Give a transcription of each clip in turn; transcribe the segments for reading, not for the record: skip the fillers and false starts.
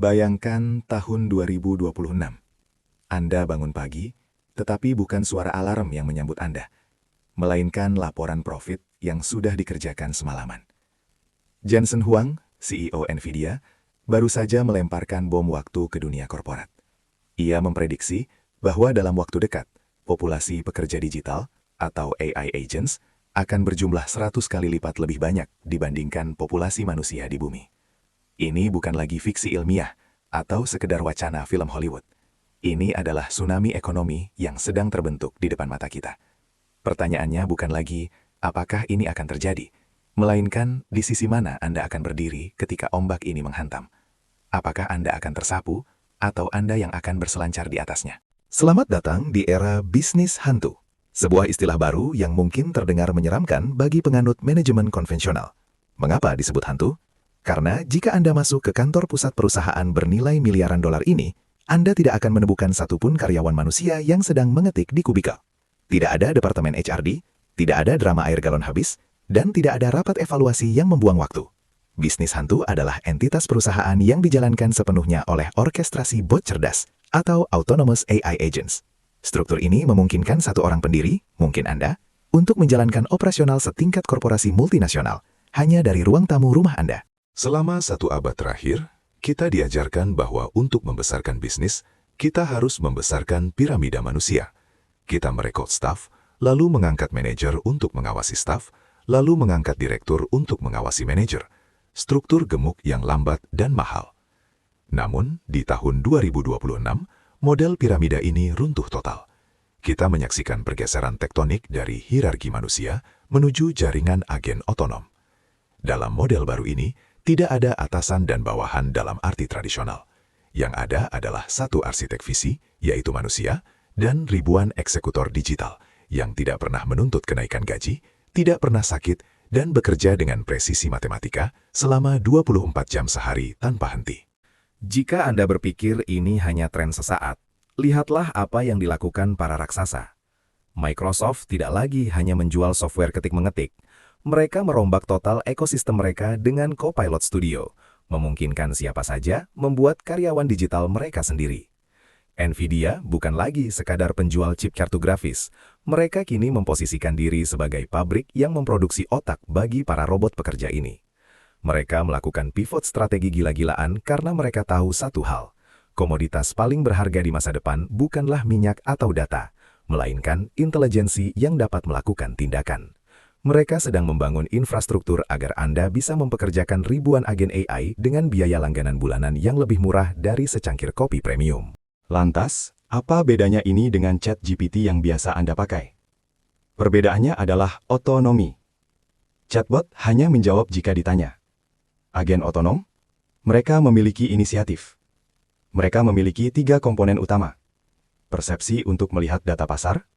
Bayangkan tahun 2026. Anda bangun pagi, tetapi bukan suara alarm yang menyambut Anda, melainkan laporan profit yang sudah dikerjakan semalaman. Jensen Huang, CEO Nvidia, baru saja melemparkan bom waktu ke dunia korporat. Ia memprediksi bahwa dalam waktu dekat, populasi pekerja digital atau AI agents akan berjumlah 100 kali lipat lebih banyak dibandingkan populasi manusia di bumi. Ini bukan lagi fiksi ilmiah atau sekedar wacana film Hollywood. Ini adalah tsunami ekonomi yang sedang terbentuk di depan mata kita. Pertanyaannya bukan lagi apakah ini akan terjadi, melainkan di sisi mana Anda akan berdiri ketika ombak ini menghantam. Apakah Anda akan tersapu atau Anda yang akan berselancar di atasnya? Selamat datang di era bisnis hantu. Sebuah istilah baru yang mungkin terdengar menyeramkan bagi penganut manajemen konvensional. Mengapa disebut hantu? Karena jika Anda masuk ke kantor pusat perusahaan bernilai miliaran dolar ini, Anda tidak akan menemukan satupun karyawan manusia yang sedang mengetik di kubikel. Tidak ada departemen HRD, tidak ada drama air galon habis, dan tidak ada rapat evaluasi yang membuang waktu. Bisnis hantu adalah entitas perusahaan yang dijalankan sepenuhnya oleh orkestrasi bot cerdas atau autonomous AI agents. Struktur ini memungkinkan satu orang pendiri, mungkin Anda, untuk menjalankan operasional setingkat korporasi multinasional hanya dari ruang tamu rumah Anda. Selama 1 abad terakhir, kita diajarkan bahwa untuk membesarkan bisnis, kita harus membesarkan piramida manusia. Kita merekrut staf, lalu mengangkat manajer untuk mengawasi staf, lalu mengangkat direktur untuk mengawasi manajer. Struktur gemuk yang lambat dan mahal. Namun, di tahun 2026, model piramida ini runtuh total. Kita menyaksikan pergeseran tektonik dari hierarki manusia menuju jaringan agen otonom. Dalam model baru ini, tidak ada atasan dan bawahan dalam arti tradisional. Yang ada adalah satu arsitek visi, yaitu manusia, dan ribuan eksekutor digital yang tidak pernah menuntut kenaikan gaji, tidak pernah sakit, dan bekerja dengan presisi matematika selama 24 jam sehari tanpa henti. Jika Anda berpikir ini hanya tren sesaat, lihatlah apa yang dilakukan para raksasa. Microsoft tidak lagi hanya menjual software ketik-mengetik. Mereka merombak total ekosistem mereka dengan Copilot Studio, memungkinkan siapa saja membuat karyawan digital mereka sendiri. Nvidia bukan lagi sekadar penjual chip kartu grafis. Mereka kini memposisikan diri sebagai pabrik yang memproduksi otak bagi para robot pekerja ini. Mereka melakukan pivot strategi gila-gilaan karena mereka tahu satu hal. Komoditas paling berharga di masa depan bukanlah minyak atau data, melainkan intelijensi yang dapat melakukan tindakan. Mereka sedang membangun infrastruktur agar Anda bisa mempekerjakan ribuan agen AI dengan biaya langganan bulanan yang lebih murah dari secangkir kopi premium. Lantas, apa bedanya ini dengan ChatGPT yang biasa Anda pakai? Perbedaannya adalah otonomi. Chatbot hanya menjawab jika ditanya. Agen otonom? Mereka memiliki inisiatif. Mereka memiliki 3 komponen utama. Persepsi untuk melihat data pasar,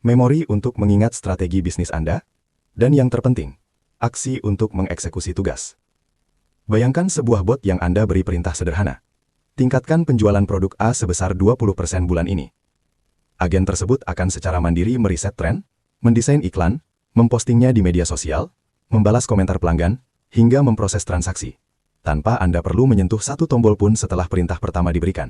memori untuk mengingat strategi bisnis Anda, dan yang terpenting, aksi untuk mengeksekusi tugas. Bayangkan sebuah bot yang Anda beri perintah sederhana. Tingkatkan penjualan produk A sebesar 20% bulan ini. Agen tersebut akan secara mandiri meriset tren, mendesain iklan, mempostingnya di media sosial, membalas komentar pelanggan, hingga memproses transaksi. Tanpa Anda perlu menyentuh satu tombol pun setelah perintah pertama diberikan.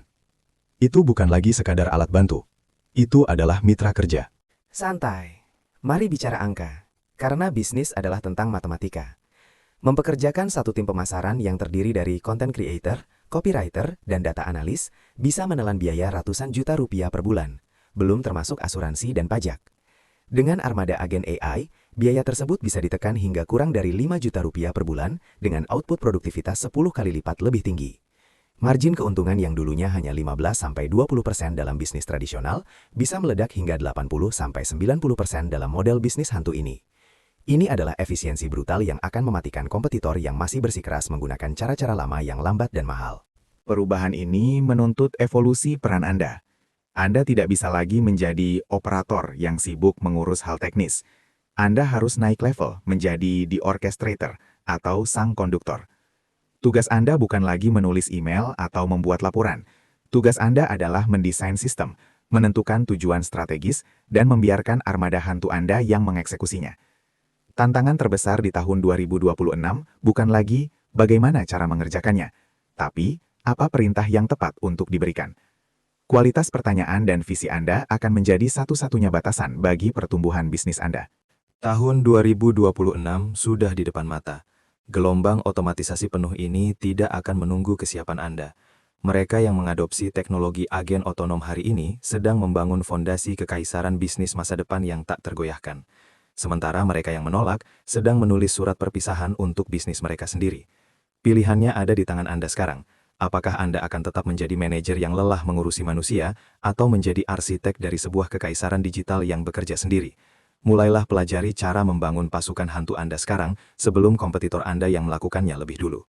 Itu bukan lagi sekadar alat bantu. Itu adalah mitra kerja. Santai. Mari bicara angka. Karena bisnis adalah tentang matematika. Mempekerjakan satu tim pemasaran yang terdiri dari content creator, copywriter, dan data analis bisa menelan biaya ratusan juta rupiah per bulan, belum termasuk asuransi dan pajak. Dengan armada agen AI, biaya tersebut bisa ditekan hingga kurang dari 5 juta rupiah per bulan dengan output produktivitas 10 kali lipat lebih tinggi. Margin keuntungan yang dulunya hanya 15-20% dalam bisnis tradisional bisa meledak hingga 80-90% dalam model bisnis hantu ini. Ini adalah efisiensi brutal yang akan mematikan kompetitor yang masih bersikeras menggunakan cara-cara lama yang lambat dan mahal. Perubahan ini menuntut evolusi peran Anda. Anda tidak bisa lagi menjadi operator yang sibuk mengurus hal teknis. Anda harus naik level menjadi the orchestrator atau sang konduktor. Tugas Anda bukan lagi menulis email atau membuat laporan. Tugas Anda adalah mendesain sistem, menentukan tujuan strategis, dan membiarkan armada hantu Anda yang mengeksekusinya. Tantangan terbesar di tahun 2026 bukan lagi bagaimana cara mengerjakannya, tapi apa perintah yang tepat untuk diberikan. Kualitas pertanyaan dan visi Anda akan menjadi satu-satunya batasan bagi pertumbuhan bisnis Anda. Tahun 2026 sudah di depan mata. Gelombang otomatisasi penuh ini tidak akan menunggu kesiapan Anda. Mereka yang mengadopsi teknologi agen otonom hari ini sedang membangun fondasi kekaisaran bisnis masa depan yang tak tergoyahkan. Sementara mereka yang menolak sedang menulis surat perpisahan untuk bisnis mereka sendiri. Pilihannya ada di tangan Anda sekarang. Apakah Anda akan tetap menjadi manajer yang lelah mengurusi manusia atau menjadi arsitek dari sebuah kekaisaran digital yang bekerja sendiri? Mulailah pelajari cara membangun pasukan hantu Anda sekarang sebelum kompetitor Anda yang melakukannya lebih dulu.